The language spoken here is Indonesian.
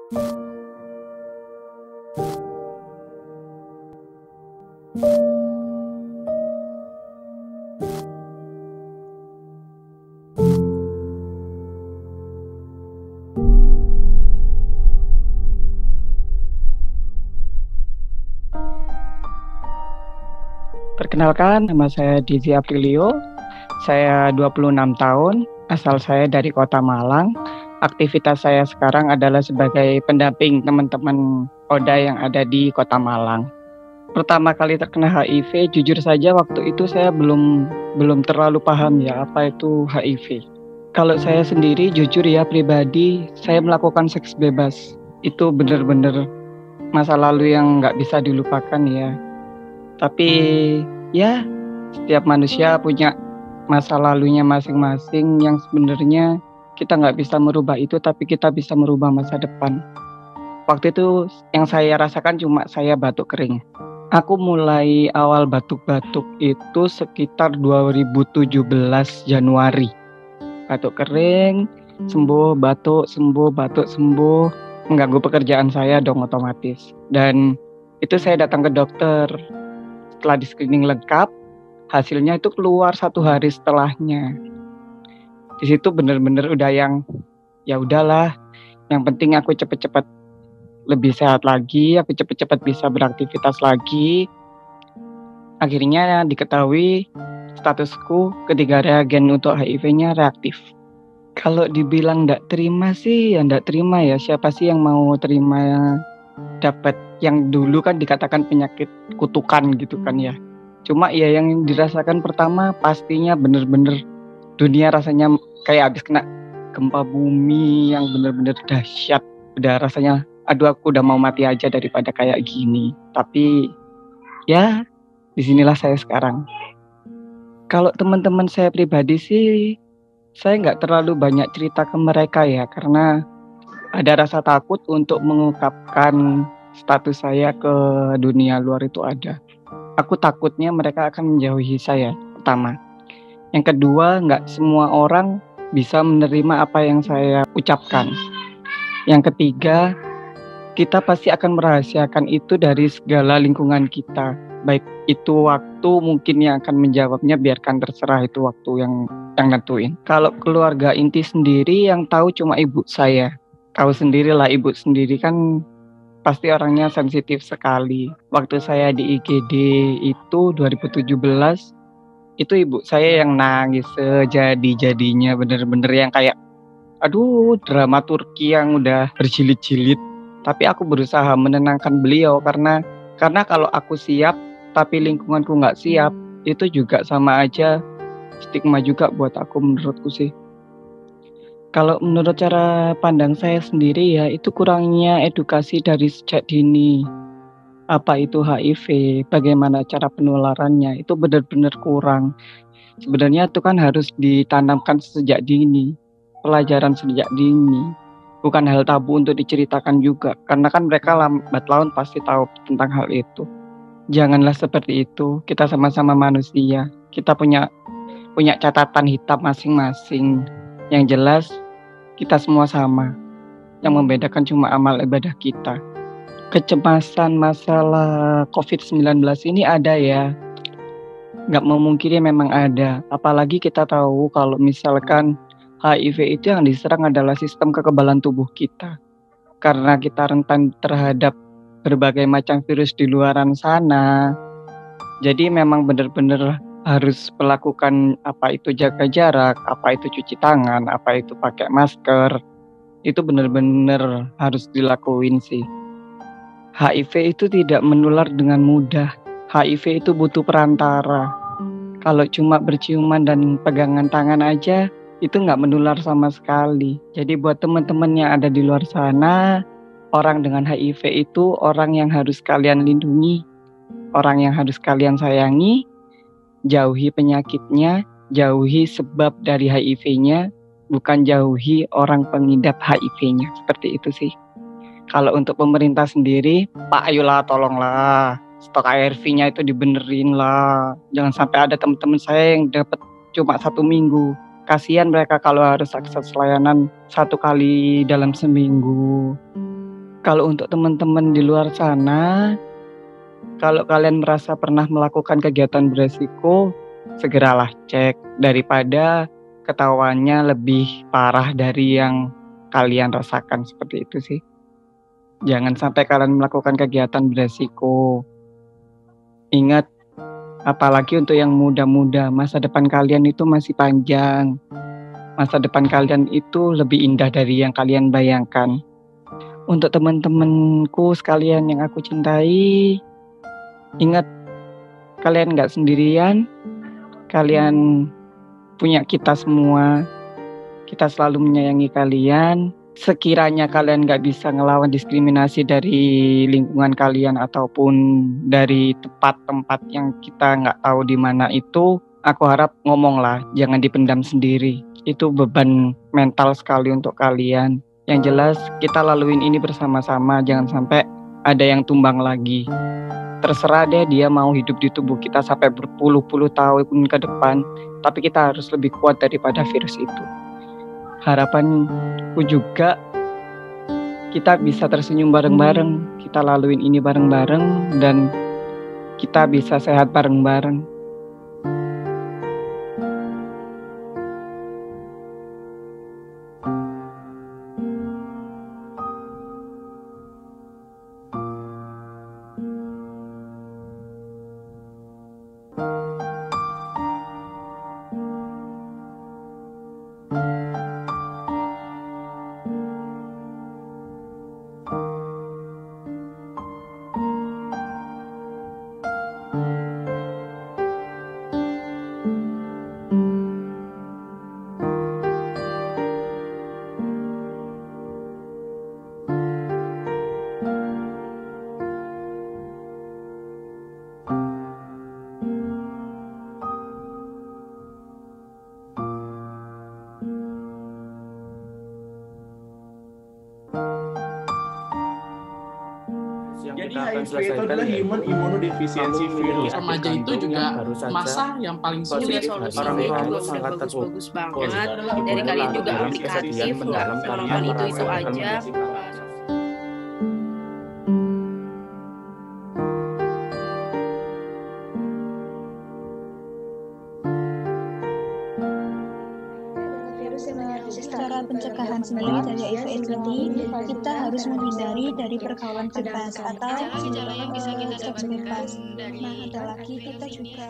Perkenalkan, nama saya Dizzy Aprilio. Saya 26 tahun, asal saya dari Kota Malang. Aktivitas saya sekarang adalah sebagai pendamping teman-teman ODA yang ada di Kota Malang. Pertama kali terkena HIV, jujur saja waktu itu saya belum terlalu paham ya apa itu HIV. Kalau saya sendiri jujur ya pribadi, saya melakukan seks bebas. Itu benar-benar masa lalu yang nggak bisa dilupakan ya. Tapi ya setiap manusia punya masa lalunya masing-masing yang sebenarnya kita nggak bisa merubah itu, tapi kita bisa merubah masa depan. Waktu itu yang saya rasakan cuma saya batuk kering. Aku mulai awal batuk-batuk itu sekitar 2017 Januari. Batuk kering, sembuh, batuk, sembuh, mengganggu pekerjaan saya dong otomatis. Dan itu saya datang ke dokter. Setelah di screening lengkap, hasilnya itu keluar 1 hari setelahnya. Di situ bener-bener udah yang ya udahlah, yang penting aku cepet-cepet lebih sehat lagi, aku cepet-cepet bisa beraktivitas lagi. Akhirnya diketahui statusku ketiga reagen untuk HIV-nya reaktif. Kalau dibilang nggak terima sih, ya nggak terima ya. Siapa sih yang mau terima dapat yang dulu kan dikatakan penyakit kutukan gitu kan ya. Cuma ya yang dirasakan pertama pastinya bener-bener dunia rasanya kayak habis kena gempa bumi yang bener-bener dahsyat. Udah rasanya aduh aku udah mau mati aja daripada kayak gini. Tapi ya disinilah saya sekarang. Kalau teman-teman saya pribadi sih saya nggak terlalu banyak cerita ke mereka ya karena ada rasa takut untuk mengungkapkan status saya ke dunia luar itu ada. Aku takutnya mereka akan menjauhi saya, pertama. Yang kedua, nggak semua orang bisa menerima apa yang saya ucapkan. Yang ketiga, kita pasti akan merahasiakan itu dari segala lingkungan kita. Baik itu waktu mungkin yang akan menjawabnya, biarkan terserah itu waktu yang nentuin. Kalau keluarga inti sendiri yang tahu cuma ibu saya. Tahu sendirilah ibu sendiri kan pasti orangnya sensitif sekali. Waktu saya di IGD itu 2017, itu ibu saya yang nangis sejadi-jadinya, bener-bener yang kayak aduh drama Turki yang udah berjilid-jilid. Tapi aku berusaha menenangkan beliau karena kalau aku siap tapi lingkunganku nggak siap, itu juga sama aja stigma juga buat aku menurutku sih. Kalau menurut cara pandang saya sendiri ya, itu kurangnya edukasi dari sejak dini. Apa itu HIV, bagaimana cara penularannya, itu benar-benar kurang. Sebenarnya itu kan harus ditanamkan sejak dini, pelajaran sejak dini. Bukan hal tabu untuk diceritakan juga, karena kan mereka lambat laun pasti tahu tentang hal itu. Janganlah seperti itu, kita sama-sama manusia. Kita punya catatan hitam masing-masing. Yang jelas, kita semua sama. Yang membedakan cuma amal ibadah kita. Kecemasan masalah COVID-19 ini ada ya. Nggak memungkiri memang ada. Apalagi kita tahu kalau misalkan HIV itu yang diserang adalah sistem kekebalan tubuh kita. Karena kita rentan terhadap berbagai macam virus di luaran sana. Jadi memang benar-benar harus melakukan apa itu jaga jarak, apa itu cuci tangan, apa itu pakai masker. Itu benar-benar harus dilakuin sih. HIV itu tidak menular dengan mudah. HIV itu butuh perantara. Kalau cuma berciuman dan pegangan tangan aja, itu nggak menular sama sekali. Jadi buat teman-teman yang ada di luar sana, orang dengan HIV itu orang yang harus kalian lindungi, orang yang harus kalian sayangi. Jauhi penyakitnya, jauhi sebab dari HIV-nya, bukan jauhi orang pengidap HIV-nya. Seperti itu sih. Kalau untuk pemerintah sendiri, Pak ayolah tolonglah, stok ARV-nya itu dibenerin lah. Jangan sampai ada teman-teman saya yang dapat cuma 1 minggu. Kasihan mereka kalau harus akses layanan 1 kali dalam seminggu. Kalau untuk teman-teman di luar sana, kalau kalian merasa pernah melakukan kegiatan beresiko, segeralah cek daripada ketahuannya lebih parah dari yang kalian rasakan, seperti itu sih. Jangan sampai kalian melakukan kegiatan beresiko. Ingat, apalagi untuk yang muda-muda, masa depan kalian itu masih panjang. Masa depan kalian itu lebih indah dari yang kalian bayangkan. Untuk teman-temanku sekalian yang aku cintai, ingat, kalian nggak sendirian. Kalian punya kita semua. Kita selalu menyayangi kalian. Sekiranya kalian nggak bisa ngelawan diskriminasi dari lingkungan kalian ataupun dari tempat-tempat yang kita nggak tahu di mana itu, aku harap ngomonglah, jangan dipendam sendiri. Itu beban mental sekali untuk kalian. Yang jelas kita laluin ini bersama-sama, jangan sampai ada yang tumbang lagi. Terserah deh dia mau hidup di tubuh kita sampai berpuluh-puluh tahun ke depan, tapi kita harus lebih kuat daripada virus itu. Harapanku juga kita bisa tersenyum bareng-bareng, kita laluin ini bareng-bareng, dan kita bisa sehat bareng-bareng. Jadi HIV itu adalah human immunodeficiency virus. Remaja itu juga masa yang paling sulit. Orang tua juga udah bagus-bagus banget. Dari kalian juga aplikatif, nggak menonton itu aja. Cara pencegahan sendiri dari HIV/AIDS kita harus menghindari dari pergaulan bebas atau seks bebas. Nah, ada lagi kita juga